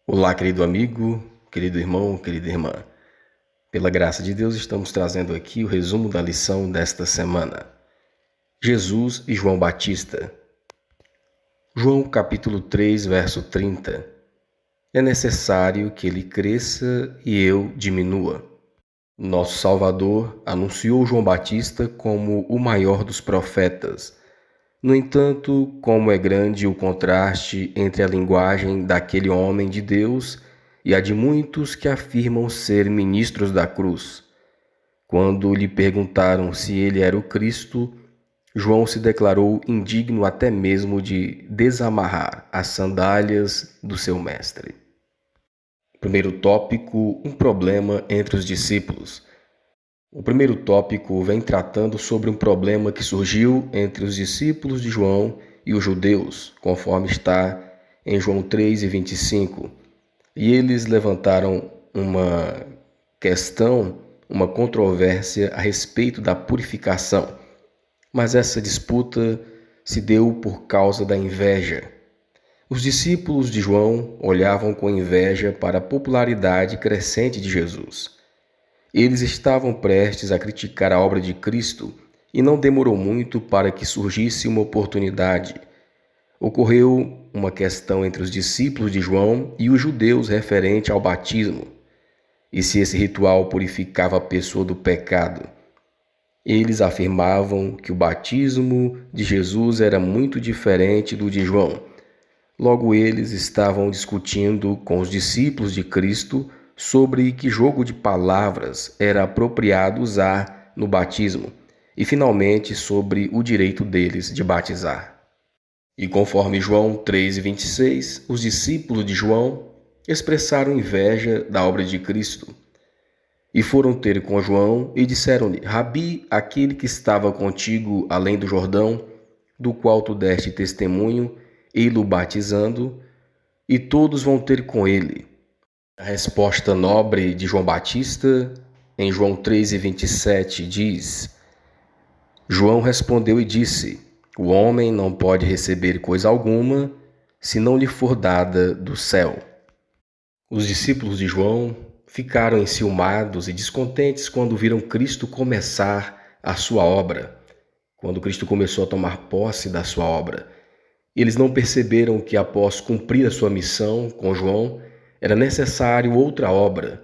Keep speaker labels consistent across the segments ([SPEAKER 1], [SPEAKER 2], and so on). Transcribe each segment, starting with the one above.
[SPEAKER 1] Olá, querido amigo, querido irmão, querida irmã. Pela graça de Deus, estamos trazendo aqui o resumo da lição desta semana. Jesus e João Batista. João capítulo 3, verso 30. É necessário que ele cresça e eu diminua. Nosso Salvador anunciou João Batista como o maior dos profetas. No entanto, como é grande o contraste entre a linguagem daquele homem de Deus e a de muitos que afirmam ser ministros da cruz. Quando lhe perguntaram se ele era o Cristo, João se declarou indigno até mesmo de desamarrar as sandálias do seu mestre. Primeiro tópico: um problema entre os discípulos. O primeiro tópico vem tratando sobre um problema que surgiu entre os discípulos de João e os judeus, conforme está em João 3:25. E eles levantaram uma questão, uma controvérsia a respeito da purificação. Mas essa disputa se deu por causa da inveja. Os discípulos de João olhavam com inveja para a popularidade crescente de Jesus. Eles estavam prestes a criticar a obra de Cristo e não demorou muito para que surgisse uma oportunidade. Ocorreu uma questão entre os discípulos de João e os judeus referente ao batismo, e se esse ritual purificava a pessoa do pecado. Eles afirmavam que o batismo de Jesus era muito diferente do de João. Logo, eles estavam discutindo com os discípulos de Cristo sobre que jogo de palavras era apropriado usar no batismo e, finalmente, sobre o direito deles de batizar. E conforme João 3:26, os discípulos de João expressaram inveja da obra de Cristo e foram ter com João e disseram-lhe: Rabi, aquele que estava contigo além do Jordão, do qual tu deste testemunho, ele o batizando, e todos vão ter com ele. A resposta nobre de João Batista, em João 13:27, diz: João respondeu e disse: O homem não pode receber coisa alguma, se não lhe for dada do céu. Os discípulos de João ficaram enciumados e descontentes quando viram Cristo começar a sua obra, quando Cristo começou a tomar posse da sua obra. Eles não perceberam que, após cumprir a sua missão com João, era necessário outra obra,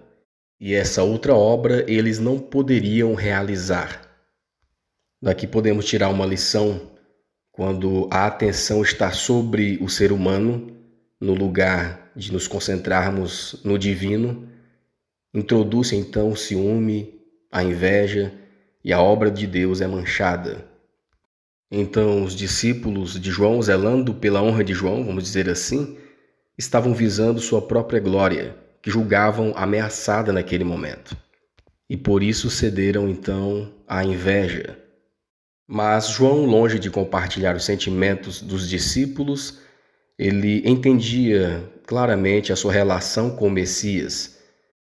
[SPEAKER 1] e essa outra obra eles não poderiam realizar. Daqui podemos tirar uma lição: quando a atenção está sobre o ser humano, no lugar de nos concentrarmos no divino, introduz então o ciúme, a inveja, e a obra de Deus é manchada. Então, os discípulos de João, zelando pela honra de João, vamos dizer assim, estavam visando sua própria glória, que julgavam ameaçada naquele momento. E por isso cederam então à inveja. Mas João, longe de compartilhar os sentimentos dos discípulos, ele entendia claramente a sua relação com o Messias.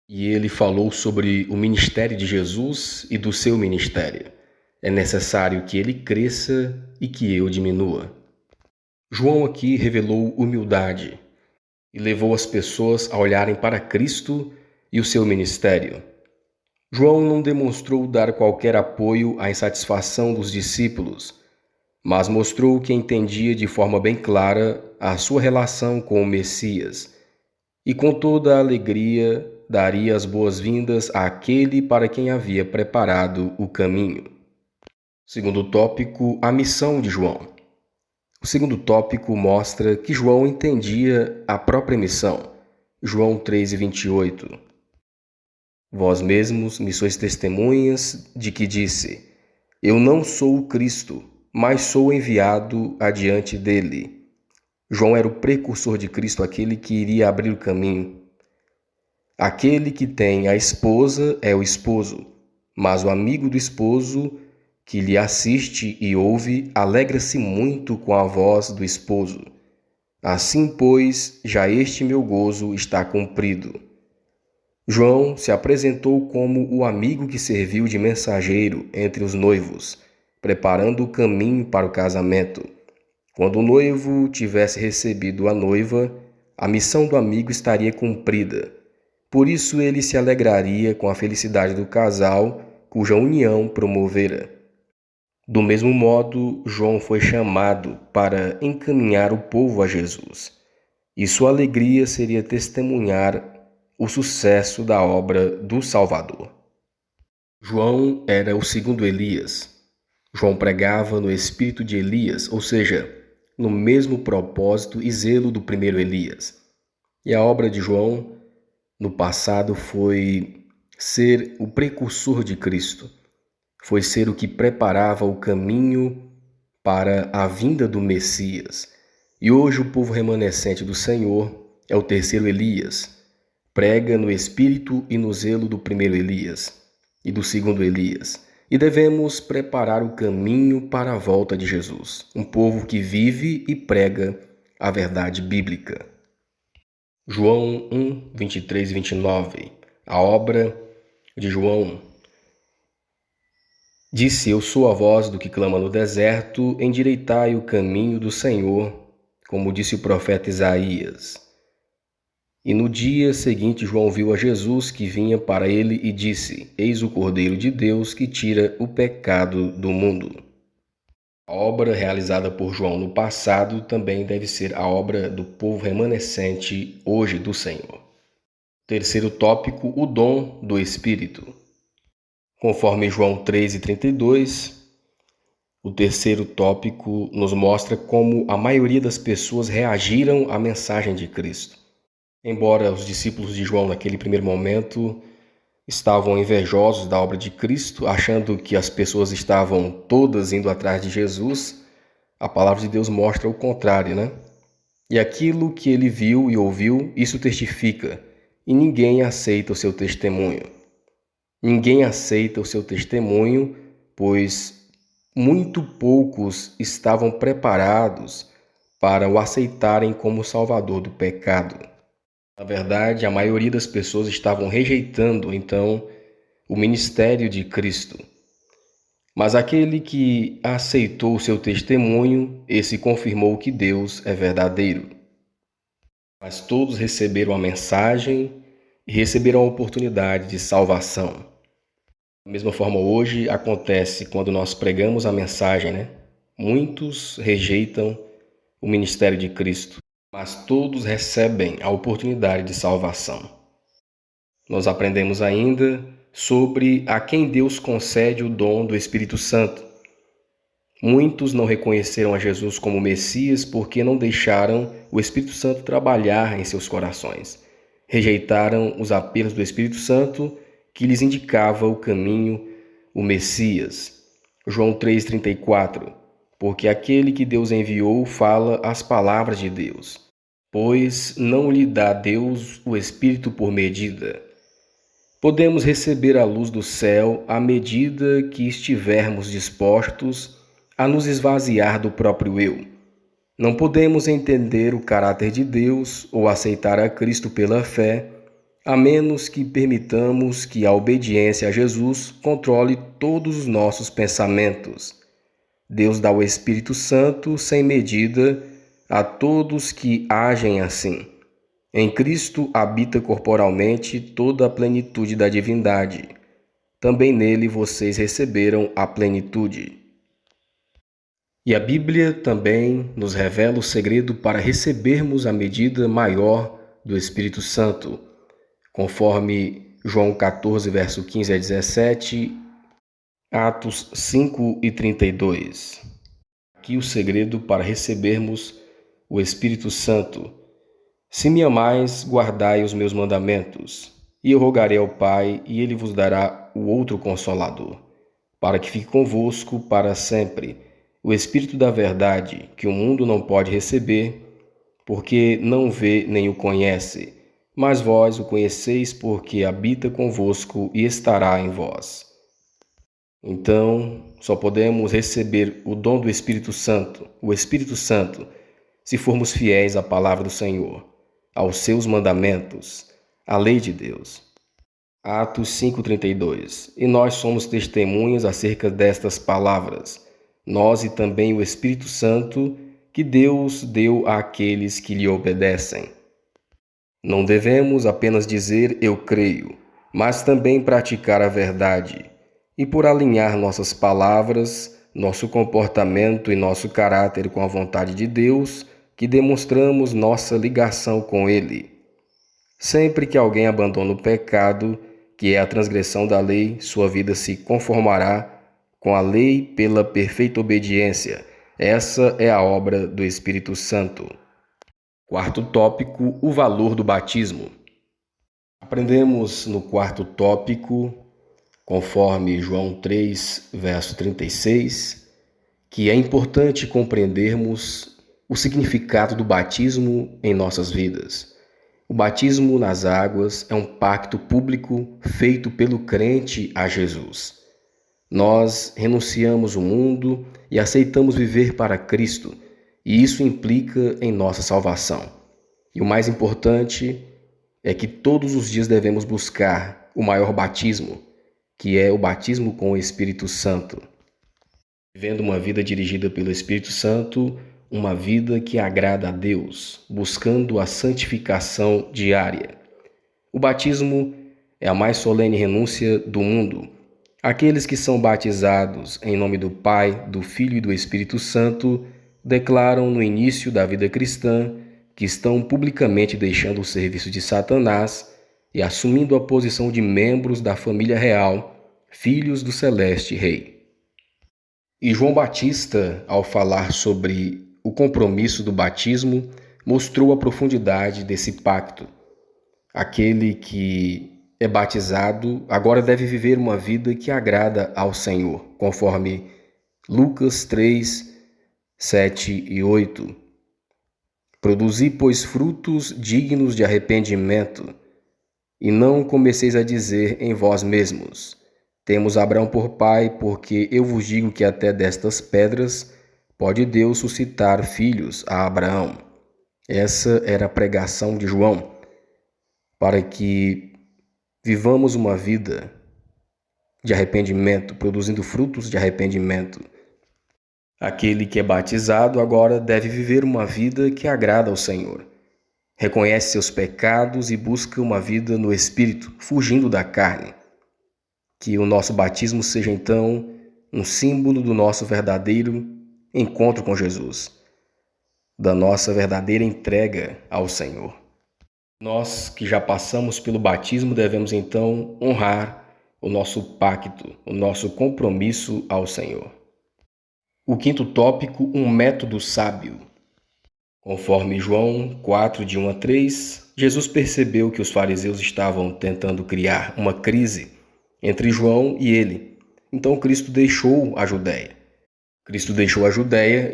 [SPEAKER 1] E ele falou sobre o ministério de Jesus e do seu ministério. É necessário que ele cresça e que eu diminua. João aqui revelou humildade e levou as pessoas a olharem para Cristo e o seu ministério. João não demonstrou dar qualquer apoio à insatisfação dos discípulos, mas mostrou que entendia de forma bem clara a sua relação com o Messias e com toda a alegria daria as boas-vindas àquele para quem havia preparado o caminho. Segundo tópico, a missão de João. O segundo tópico mostra que João entendia a própria missão. João 3:28. Vós mesmos me sois testemunhas de que disse: Eu não sou o Cristo, mas sou enviado adiante dele. João era o precursor de Cristo, aquele que iria abrir o caminho. Aquele que tem a esposa é o esposo, mas o amigo do esposo que lhe assiste e ouve alegra-se muito com a voz do esposo. Assim, pois, já este meu gozo está cumprido. João se apresentou como o amigo que serviu de mensageiro entre os noivos, preparando o caminho para o casamento. Quando o noivo tivesse recebido a noiva, a missão do amigo estaria cumprida. Por isso ele se alegraria com a felicidade do casal cuja união promovera. Do mesmo modo, João foi chamado para encaminhar o povo a Jesus, e sua alegria seria testemunhar o sucesso da obra do Salvador. João era o segundo Elias. João pregava no espírito de Elias, ou seja, no mesmo propósito e zelo do primeiro Elias. E a obra de João, no passado, foi ser o precursor de Cristo. Foi ser o que preparava o caminho para a vinda do Messias. E hoje o povo remanescente do Senhor é o terceiro Elias. Prega no espírito e no zelo do primeiro Elias e do segundo Elias. E devemos preparar o caminho para a volta de Jesus, um povo que vive e prega a verdade bíblica. João 1, 23 e 29. A obra de João. Disse: Eu sou a voz do que clama no deserto, endireitai o caminho do Senhor, como disse o profeta Isaías. E no dia seguinte João viu a Jesus que vinha para ele e disse: Eis o Cordeiro de Deus que tira o pecado do mundo. A obra realizada por João no passado também deve ser a obra do povo remanescente hoje do Senhor. Terceiro tópico, o dom do Espírito. Conforme João 3:32, o terceiro tópico nos mostra como a maioria das pessoas reagiram à mensagem de Cristo. Embora os discípulos de João, naquele primeiro momento, estavam invejosos da obra de Cristo, achando que as pessoas estavam todas indo atrás de Jesus, a palavra de Deus mostra o contrário, né? E aquilo que ele viu e ouviu, isso testifica, e ninguém aceita o seu testemunho. Ninguém aceita o seu testemunho, pois muito poucos estavam preparados para o aceitarem como Salvador do pecado. Na verdade, a maioria das pessoas estavam rejeitando, então, o ministério de Cristo. Mas aquele que aceitou o seu testemunho, esse confirmou que Deus é verdadeiro. Mas todos receberam a mensagem e receberam a oportunidade de salvação. Da mesma forma, hoje acontece quando nós pregamos a mensagem, né? Muitos rejeitam o ministério de Cristo, mas todos recebem a oportunidade de salvação. Nós aprendemos ainda sobre a quem Deus concede o dom do Espírito Santo. Muitos não reconheceram a Jesus como Messias porque não deixaram o Espírito Santo trabalhar em seus corações. Rejeitaram os apelos do Espírito Santo que lhes indicava o caminho, o Messias. João 3,34. Porque aquele que Deus enviou fala as palavras de Deus, pois não lhe dá Deus o Espírito por medida. Podemos receber a luz do céu à medida que estivermos dispostos a nos esvaziar do próprio eu. Não podemos entender o caráter de Deus ou aceitar a Cristo pela fé, a menos que permitamos que a obediência a Jesus controle todos os nossos pensamentos. Deus dá o Espírito Santo sem medida a todos que agem assim. Em Cristo habita corporalmente toda a plenitude da divindade. Também nele vocês receberam a plenitude. E a Bíblia também nos revela o segredo para recebermos a medida maior do Espírito Santo, conforme João 14, verso 15 a 17, Atos 5:32. Aqui o segredo para recebermos o Espírito Santo. Se me amais, guardai os meus mandamentos, e eu rogarei ao Pai, e ele vos dará o outro Consolador, para que fique convosco para sempre, o Espírito da verdade, que o mundo não pode receber, porque não vê nem o conhece, mas vós o conheceis porque habita convosco e estará em vós. Então, só podemos receber o dom do Espírito Santo, o Espírito Santo, se formos fiéis à palavra do Senhor, aos seus mandamentos, à lei de Deus. Atos 5:32. E nós somos testemunhas acerca destas palavras, nós e também o Espírito Santo, que Deus deu àqueles que lhe obedecem. Não devemos apenas dizer eu creio, mas também praticar a verdade. E por alinhar nossas palavras, nosso comportamento e nosso caráter com a vontade de Deus, que demonstramos nossa ligação com Ele. Sempre que alguém abandona o pecado, que é a transgressão da lei, sua vida se conformará com a lei pela perfeita obediência. Essa é a obra do Espírito Santo. Quarto tópico, o valor do batismo. Aprendemos no quarto tópico, conforme João 3, verso 36, que é importante compreendermos o significado do batismo em nossas vidas. O batismo nas águas é um pacto público feito pelo crente a Jesus. Nós renunciamos o mundo e aceitamos viver para Cristo, e isso implica em nossa salvação. E o mais importante é que todos os dias devemos buscar o maior batismo, que é o batismo com o Espírito Santo. Vivendo uma vida dirigida pelo Espírito Santo, uma vida que agrada a Deus, buscando a santificação diária. O batismo é a mais solene renúncia do mundo. Aqueles que são batizados em nome do Pai, do Filho e do Espírito Santo declaram no início da vida cristã que estão publicamente deixando o serviço de Satanás e assumindo a posição de membros da família real, filhos do Celeste Rei. E João Batista, ao falar sobre o compromisso do batismo, mostrou a profundidade desse pacto. Aquele que é batizado agora deve viver uma vida que agrada ao Senhor, conforme Lucas 3, 7 e 8. Produzi, pois, frutos dignos de arrependimento, e não comeceis a dizer em vós mesmos: temos Abraão por pai, porque eu vos digo que até destas pedras pode Deus suscitar filhos a Abraão. Essa era a pregação de João, para que vivamos uma vida de arrependimento, produzindo frutos de arrependimento. Aquele que é batizado agora deve viver uma vida que agrada ao Senhor. Reconhece seus pecados e busca uma vida no Espírito, fugindo da carne. Que o nosso batismo seja então um símbolo do nosso verdadeiro encontro com Jesus, da nossa verdadeira entrega ao Senhor. Nós que já passamos pelo batismo devemos então honrar o nosso pacto, o nosso compromisso ao Senhor. O quinto tópico, um método sábio. Conforme João 4, de 1 a 3, Jesus percebeu que os fariseus estavam tentando criar uma crise entre João e ele. Então Cristo deixou a Judéia.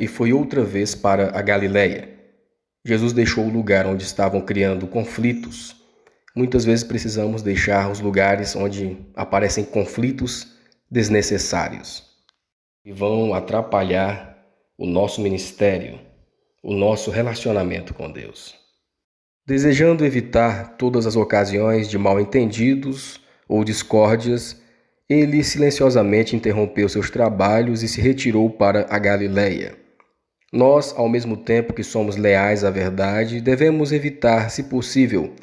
[SPEAKER 1] E foi outra vez para a Galiléia. Jesus deixou o lugar onde estavam criando conflitos. Muitas vezes precisamos deixar os lugares onde aparecem conflitos desnecessários e vão atrapalhar o nosso ministério, o nosso relacionamento com Deus. Desejando evitar todas as ocasiões de mal-entendidos ou discórdias, ele silenciosamente interrompeu seus trabalhos e se retirou para a Galiléia. Nós, ao mesmo tempo que somos leais à verdade, devemos evitar, se possível,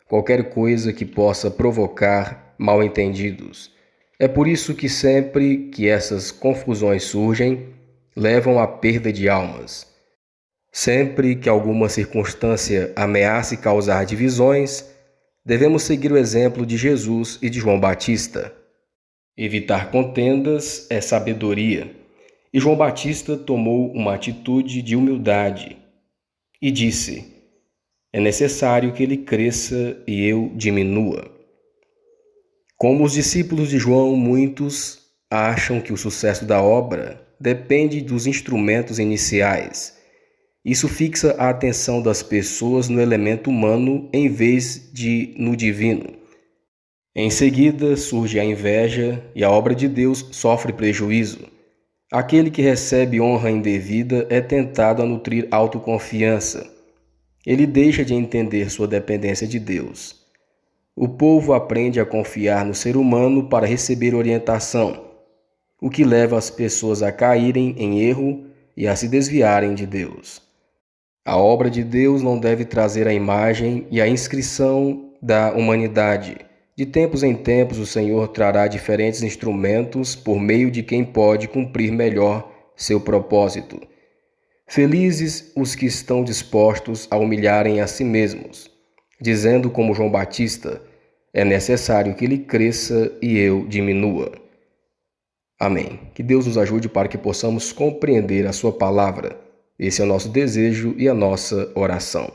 [SPEAKER 1] qualquer coisa que possa provocar mal-entendidos. É por isso que sempre que essas confusões surgem, levam à perda de almas. Sempre que alguma circunstância ameace causar divisões, devemos seguir o exemplo de Jesus e de João Batista. Evitar contendas é sabedoria. E João Batista tomou uma atitude de humildade e disse: é necessário que ele cresça e eu diminua. Como os discípulos de João, muitos acham que o sucesso da obra depende dos instrumentos iniciais. Isso fixa a atenção das pessoas no elemento humano em vez de no divino. Em seguida surge a inveja e a obra de Deus sofre prejuízo. Aquele que recebe honra indevida é tentado a nutrir autoconfiança. Ele deixa de entender sua dependência de Deus. O povo aprende a confiar no ser humano para receber orientação, o que leva as pessoas a caírem em erro e a se desviarem de Deus. A obra de Deus não deve trazer a imagem e a inscrição da humanidade. De tempos em tempos, o Senhor trará diferentes instrumentos por meio de quem pode cumprir melhor seu propósito. Felizes os que estão dispostos a humilharem a si mesmos, dizendo como João Batista: é necessário que ele cresça e eu diminua. Amém. Que Deus nos ajude para que possamos compreender a sua palavra. Esse é o nosso desejo e a nossa oração.